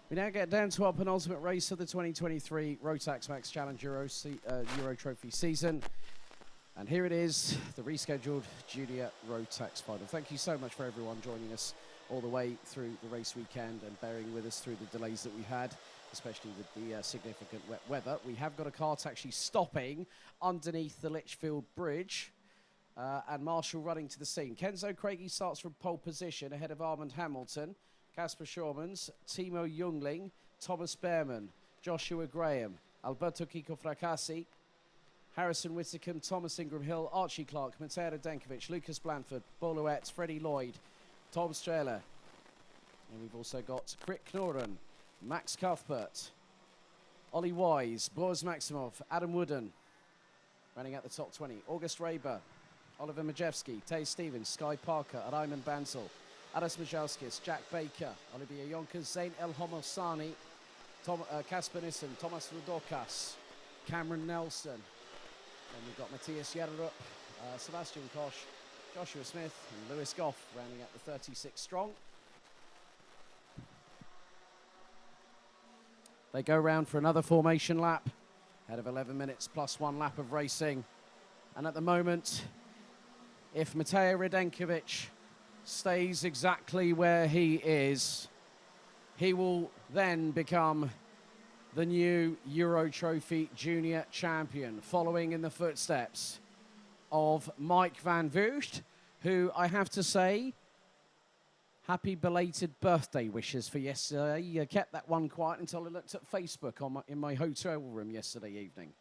We now get down to our penultimate race of the 2023 Rotax Max Challenge Euro Trophy season. And here it is, the rescheduled Junior Rotax final. Thank you so much for everyone joining us all the way through the race weekend and bearing with us through the delays that we had, especially with the significant wet weather. We have got a kart actually stopping underneath the Litchfield Bridge. And Marshall running to the scene. Kenzo Craigie starts from pole position ahead of Armand Hamilton, Casper Schormans, Timo Jungling, Thomas Behrman, Joshua Graham, Alberto Kiko Fracassi, Harrison Whitcomb, Thomas Ingram Hill, Archie Clark, Mateo Denkovic, Lucas Blanford, Boluet, Freddie Lloyd, Tom Strehler. And we've also got Crick Knoren, Max Cuthbert, Ollie Wise, Boris Maximov, Adam Wooden, running out the top 20. August Raber, Oliver Majewski, Tay Stevens, Sky Parker, Raymond Bansal, Aras Majalskis, Jack Baker, Olivier Yonkers, Zain El Homosani, Casper Nissen, Thomas Rudokas, Cameron Nelson. And we've got Matthias Jerrup, Sebastian Koch, Joshua Smith, and Lewis Goff rounding out the 36 strong. They go round for another formation lap, ahead of 11 minutes plus 1 lap of racing. And at the moment, if Mateo Radenkovic stays exactly where he is, he will then become the new Euro Trophy Junior champion, following in the footsteps of Mike Van Vugt, who I have to say, happy belated birthday wishes for yesterday. You kept that one quiet until I looked at Facebook in my hotel room yesterday evening.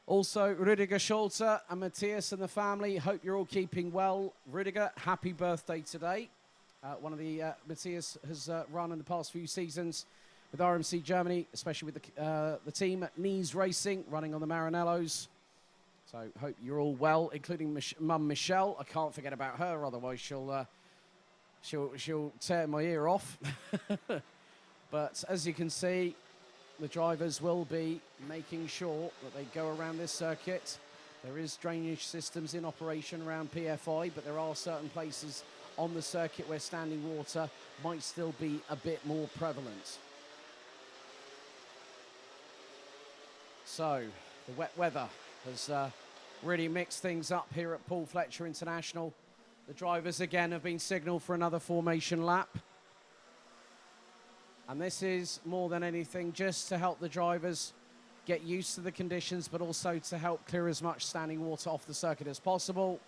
Also, Rüdiger Scholze and Matthias and the family, hope you're all keeping well. Rüdiger, happy birthday today. One of the Matthias has run in the past few seasons with RMC Germany, especially with the team at Nies Racing, running on the Maranellos. So hope you're all well, including Mum Michelle. I can't forget about her, otherwise she'll tear my ear off. But as you can see, the drivers will be making sure that they go around this circuit. There is drainage systems in operation around PFI, but there are certain places on the circuit where standing water might still be a bit more prevalent. So, the wet weather has really mixed things up here at Paul Fletcher International. The drivers again have been signalled for another formation lap. And this is more than anything just to help the drivers get used to the conditions, but also to help clear as much standing water off the circuit as possible.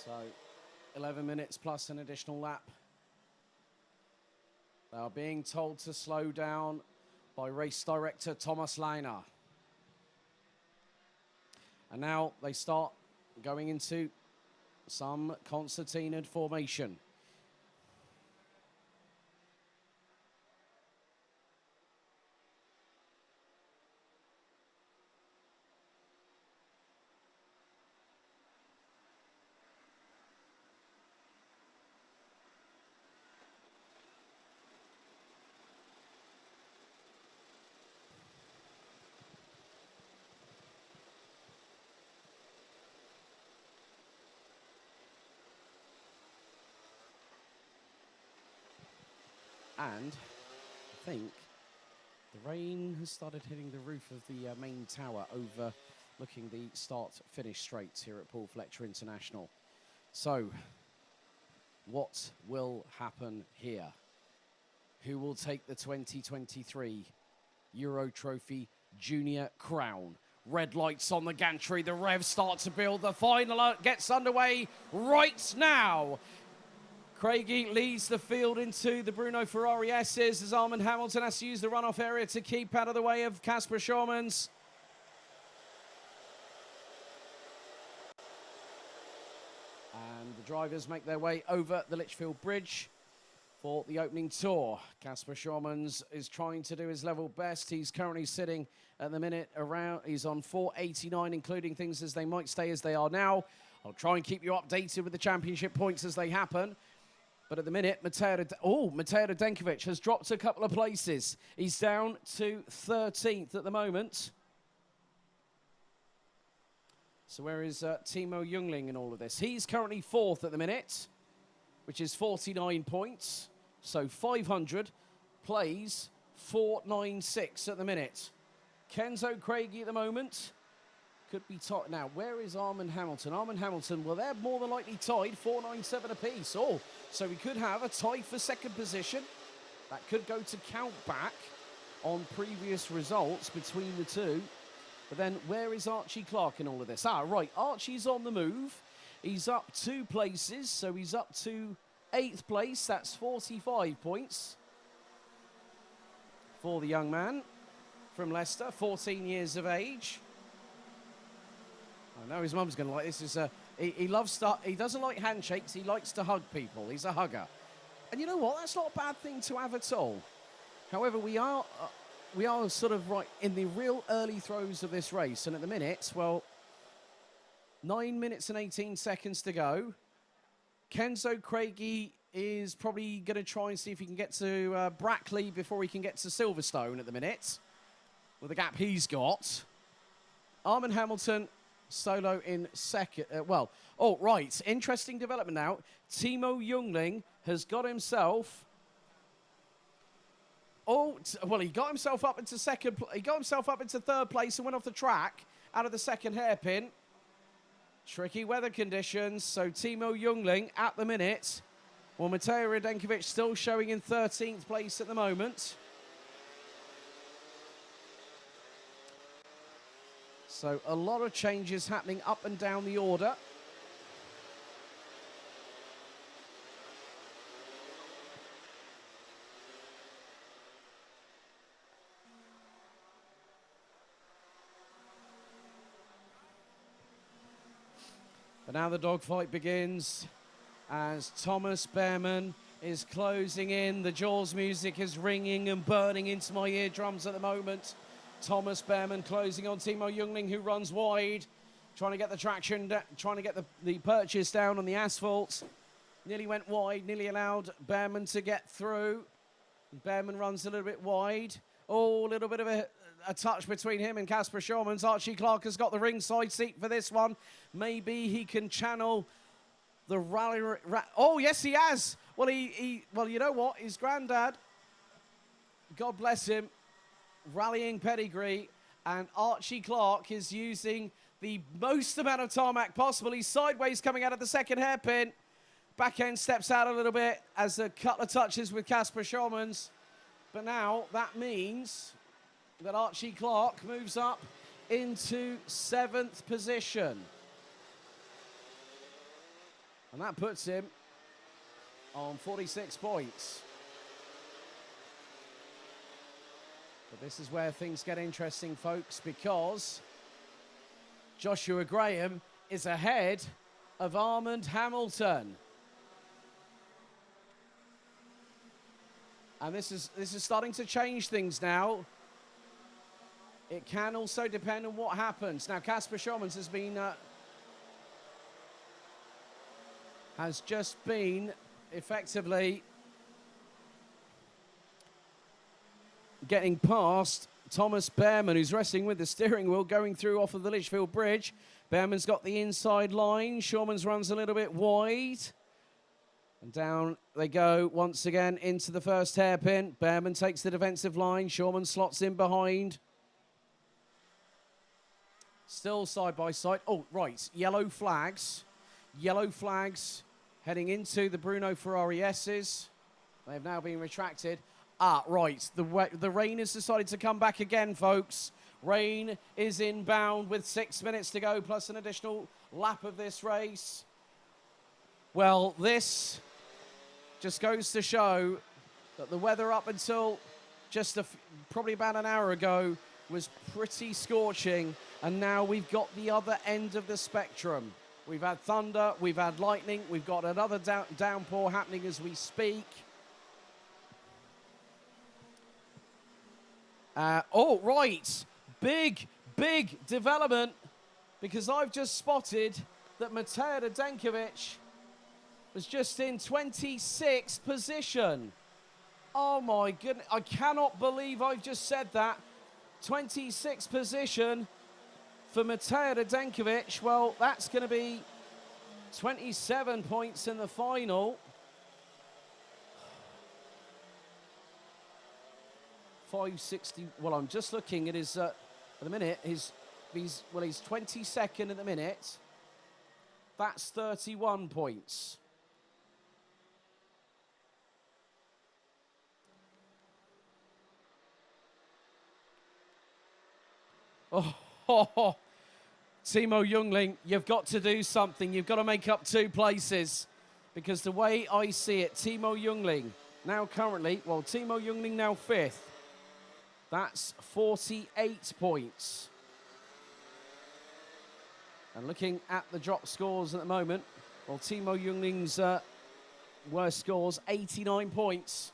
So 11 minutes plus an additional lap. They are being told to slow down by race director Thomas Leiner. And now they start going into some concertinaed formation. And I think the rain has started hitting the roof of the main tower overlooking the start-finish straights here at Paul Fletcher International. So, what will happen here? Who will take the 2023 Euro Trophy Junior crown? Red lights on the gantry, the revs start to build, the final gets underway right now. Craigie leads the field into the Bruno Ferrari S's as Armand Hamilton has to use the runoff area to keep out of the way of Casper Schormans. And the drivers make their way over the Litchfield Bridge for the opening tour. Casper Schormans is trying to do his level best. He's currently sitting at the minute around, he's on 489, including things as they might stay as they are now. I'll try and keep you updated with the championship points as they happen. But at the minute, Mateo Radenkovic has dropped a couple of places. He's down to 13th at the moment. So where is Timo Jungling in all of this? He's currently 4th at the minute, which is 49 points. So 500 plays 496 at the minute. Kenzo Craigie at the moment could be tied. Now, where is Armand Hamilton? Armand Hamilton, well, they're more than likely tied, 497 apiece. Oh, so we could have a tie for second position. That could go to count back on previous results between the two. But then where is Archie Clark in all of this? Ah, right, Archie's on the move. He's up 2 places, so he's up to 8th place. That's 45 points for the young man from Leicester, 14 years of age. I know his mum's going to like this. He loves he doesn't like handshakes. He likes to hug people. He's a hugger. And you know what? That's not a bad thing to have at all. However, we are sort of right in the real early throes of this race. And at the minute, well, 9 minutes and 18 seconds to go. Kenzo Craigie is probably going to try and see if he can get to Brackley before he can get to Silverstone at the minute, with the gap he's got. Armand Hamilton solo in second. Oh, right. Interesting development now. Timo Jungling has got himself... he got himself up into second. He got himself up into 3rd place and went off the track out of the second hairpin. Tricky weather conditions. So Timo Jungling at the minute. Well, Mateo Radenkovic still showing in 13th place at the moment. So a lot of changes happening up and down the order. But now the dogfight begins as Thomas Behrmann is closing in. The Jaws music is ringing and burning into my eardrums at the moment. Thomas Behrmann closing on Timo Jungling, who runs wide, trying to get the traction, trying to get the purchase down on the asphalt. Nearly went wide, nearly allowed Behrmann to get through. Behrmann runs a little bit wide. Oh, a little bit of a touch between him and Casper Schaumanns. Archie Clark has got the ringside seat for this one. Maybe he can channel the rally. Oh, yes, he has. Well, well, you know what? His granddad, God bless him, rallying pedigree, and Archie Clark is using the most amount of tarmac possible. He's sideways coming out of the second hairpin. Back end steps out a little bit as a couple of touches with Casper Schaumanns. But now that means that Archie Clark moves up into 7th position. And that puts him on 46 points. But this is where things get interesting, folks, because Joshua Graham is ahead of Armand Hamilton. And this is starting to change things now. It can also depend on what happens. Now, Casper Schaumanns has just been effectively getting past Thomas Behrmann, who's wrestling with the steering wheel, going through off of the Litchfield Bridge. Behrmann's got the inside line. Schaumanns runs a little bit wide. And down they go once again into the first hairpin. Behrmann takes the defensive line. Schaumanns slots in behind. Still side by side. Oh, right. Yellow flags. Yellow flags heading into the Bruno Ferrari S's. They've now been retracted. Ah, right. The rain has decided to come back again, folks. Rain is inbound with 6 minutes to go, plus an additional lap of this race. Well, this just goes to show that the weather up until just probably about an hour ago was pretty scorching, and now we've got the other end of the spectrum. We've had thunder, we've had lightning, we've got another downpour happening as we speak. Oh, right. Big development, because I've just spotted that Matej Radenkovic was just in 26th position. Oh my goodness, I cannot believe I've just said that. 26th position for Matej Radenkovic. Well, that's going to be 27 points in the final. 560. Well, I'm just looking at his, at the minute, he's 22nd at the minute. That's 31 points. Oh, Timo Jungling, you've got to do something. You've got to make up 2 places. Because the way I see it, Timo Jungling now currently, well, Timo Jungling now 5th. That's 48 points. And looking at the drop scores at the moment, well, Timo Jungling's worst scores, 89 points.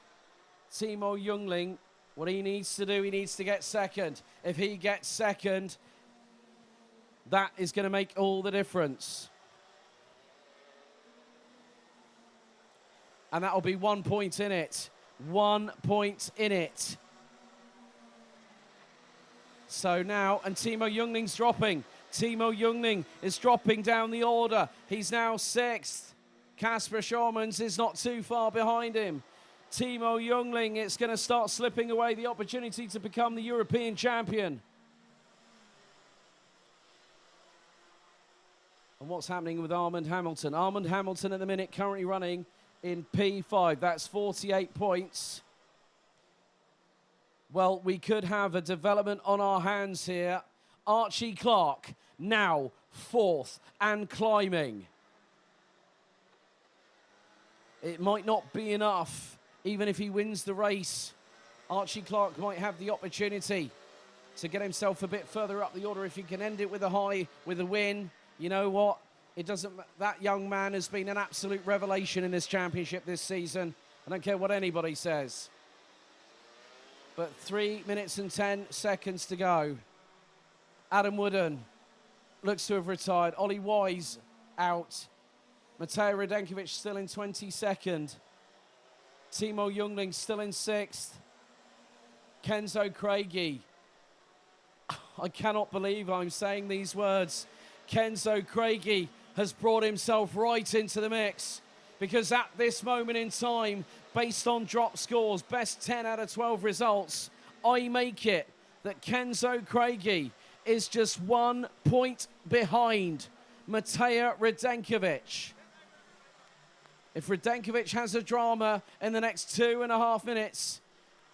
Timo Jungling, what he needs to do, he needs to get second. If he gets second, that is going to make all the difference. And that'll be 1 point in it. 1 point in it. So now, and Timo Jungling's dropping. Timo Jungling is dropping down the order. He's now 6th. Kasper Schormans is not too far behind him. Timo Jungling, it's going to start slipping away the opportunity to become the European champion. And what's happening with Armand Hamilton? Armand Hamilton at the minute currently running in P5. That's 48 points. Well, we could have a development on our hands here. Archie Clark now 4th and climbing. It might not be enough, even if he wins the race. Archie Clark might have the opportunity to get himself a bit further up the order. If he can end it with a high, with a win, you know what? It doesn't. That young man has been an absolute revelation in this championship this season. I don't care what anybody says. But 3 minutes and 10 seconds to go. Adam Wooden looks to have retired. Ollie Wise out. Matej Radenkovic still in 22nd. Timo Jungling still in 6th. Kenzo Craigie. I cannot believe I'm saying these words. Kenzo Craigie has brought himself right into the mix, because at this moment in time, based on drop scores, best 10 out of 12 results, I make it that Kenzo Craigie is just 1 point behind Matej Radenkovic. If Radenkovic has a drama in the next 2.5 minutes,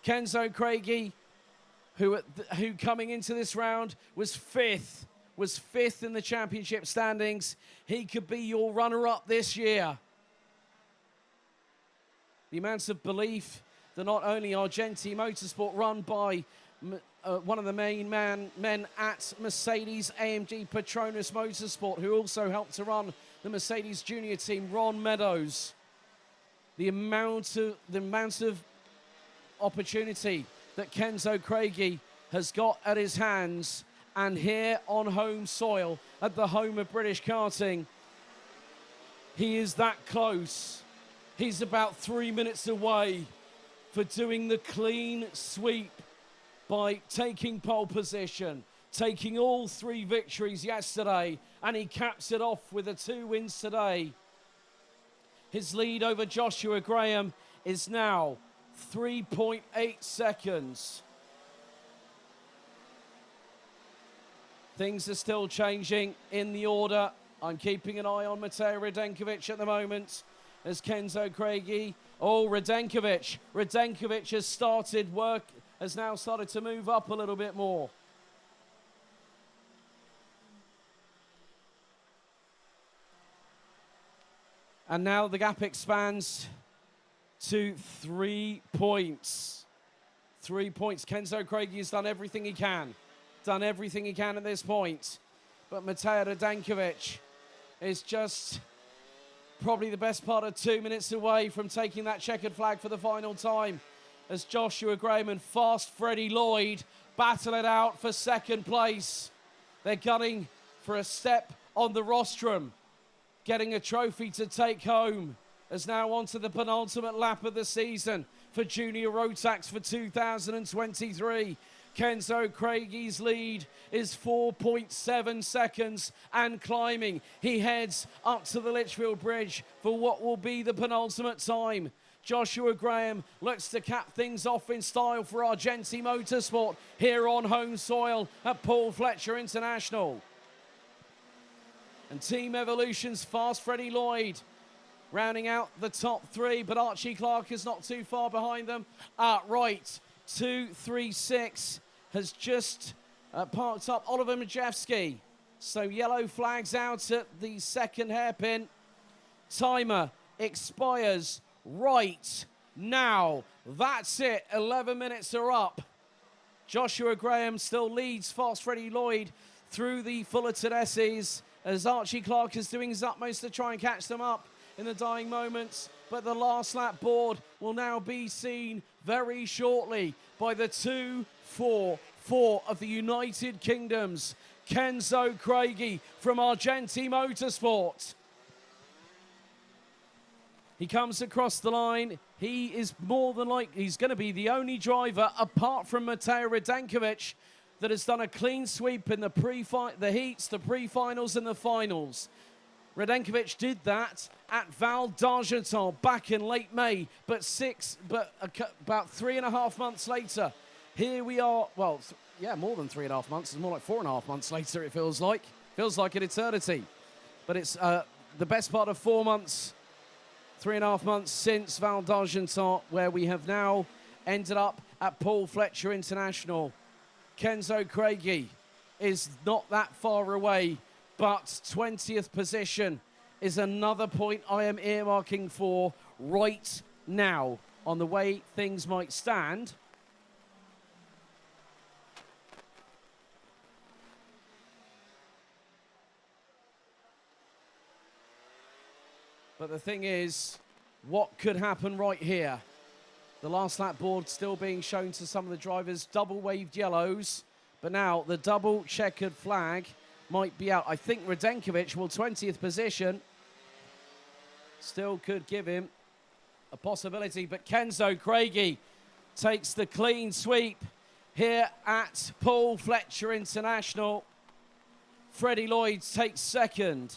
Kenzo Craigie, who coming into this round was 5th in the championship standings, he could be your runner-up this year. The amount of belief that not only Argenti Motorsport, run by one of the main men at Mercedes-AMG Petronas Motorsport, who also helped to run the Mercedes Junior team, Ron Meadows. The amount of opportunity that Kenzo Craigie has got at his hands, and here on home soil, at the home of British karting, he is that close. He's about 3 minutes away for doing the clean sweep by taking pole position, taking all 3 victories yesterday, and he caps it off with the 2 wins today. His lead over Joshua Graham is now 3.8 seconds. Things are still changing in the order. I'm keeping an eye on Matej Radenkovic at the moment as Kenzo Craigie. Oh, Radenkovic. Radenkovic has started work, has now started to move up a little bit more. And now the gap expands to 3 points. 3 points. Kenzo Craigie has done everything he can. Done everything he can at this point. But Matej Radenkovic is just probably the best part of 2 minutes away from taking that checkered flag for the final time, as Joshua Graham and Fast Freddie Lloyd battle it out for second place. They're gunning for a step on the rostrum getting a trophy to take home, as now onto the penultimate lap of the season for Junior Rotax for 2023. Kenzo Craigie lead is 4.7 seconds and climbing. He heads up to the Litchfield Bridge for what will be the penultimate time. Joshua Graham looks to cap things off in style for Argenti Motorsport here on home soil at Paul Fletcher International. And Team Evolution's Fast Freddie Lloyd rounding out the top three, but Archie Clark is not too far behind them. Right, 236 has just parked up Oliver Majewski. So yellow flags out at the second hairpin. Timer expires right now. That's it, 11 minutes are up. Joshua Graham still leads Fast Freddie Lloyd through the Fullerton Essays as Archie Clark is doing his utmost to try and catch them up in the dying moments. But the last lap board will now be seen very shortly by the 244 of the United Kingdoms, Kenzo Craigie from Argenti Motorsport. He comes across the line. He is more than likely, he's going to be the only driver, apart from Mateo Radenkovic, that has done a clean sweep in the heats, the pre-finals and the finals. Radenkovic did that at Val d'Argenton back in late May, but about 3.5 months later, here we are. Well, more than 3.5 months. It's more like 4.5 months later, it feels like. Feels like an eternity. But it's the best part of 4 months, 3.5 months since Val d'Argenton, where we have now ended up at Paul Fletcher International. Kenzo Craigie is not that far away, but 20th position is another point I am earmarking for right now on the way things might stand. But the thing is, what could happen right here? The last lap board still being shown to some of the drivers, double waved yellows, but now the double checkered flag might be out. I think Radenkovic will 20th position. Still could give him a possibility, but Kenzo Craigie takes the clean sweep here at Paul Fletcher International. Freddie Lloyd takes second.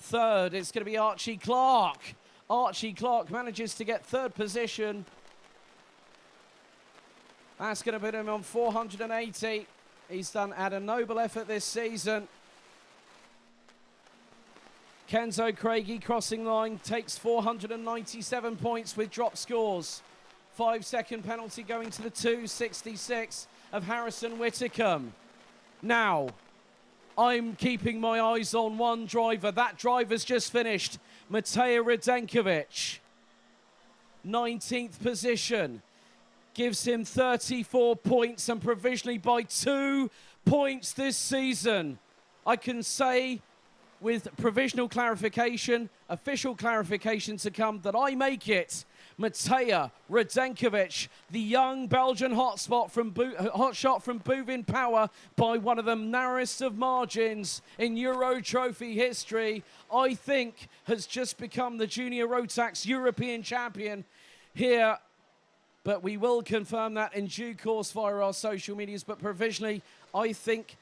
Third, it's going to be Archie Clark. Archie Clark manages to get third position. That's going to put him on 480. He's had a noble effort this season. Kenzo Craigie crossing line takes 497 points with drop scores. 5-second penalty going to the 266 of Harrison Whitcomb. Now, I'm keeping my eyes on one driver. That driver's just finished. Mateo Radenkovic. 19th position. Gives him 34 points and provisionally by 2 points this season. I can say with provisional clarification, official clarification to come, that I make it Mateo Radenkovic, the young Belgian hotshot from Bouvin Power by one of the narrowest of margins in Euro Trophy history, I think has just become the Junior Rotax European champion here. But we will confirm that in due course via our social medias. But provisionally, I think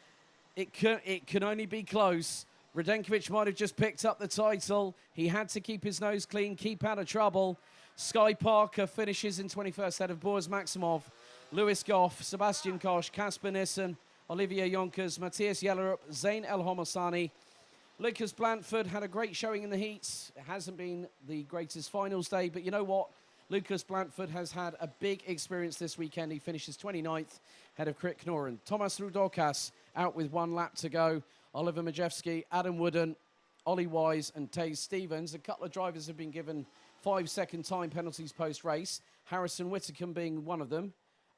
it can only be close. Radenkovic might have just picked up the title. He had to keep his nose clean, keep out of trouble. Sky Parker finishes in 21st ahead of Boris Maximov, Lewis Goff, Sebastian Koch, Casper Nissen, Olivier Jonkers, Matthias Jellerup, Zayn El Homosani. Lucas Blanford had a great showing in the heats. It hasn't been the greatest finals day, but you know what? Lucas Blanford has had a big experience this weekend. He finishes 29th, ahead of Krit Knorren. Thomas Rudokas out with 1 lap to go. Oliver Majewski, Adam Wooden, Ollie Wise and Taze Stevens. A couple of drivers have been given 5-second time penalties post-race. Harrison Whitcomb being one of them.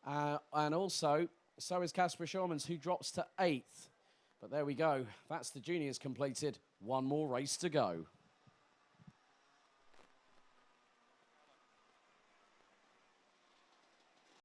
And also, so is Casper Schormans, who drops to 8th. But there we go. That's the juniors completed. One more race to go.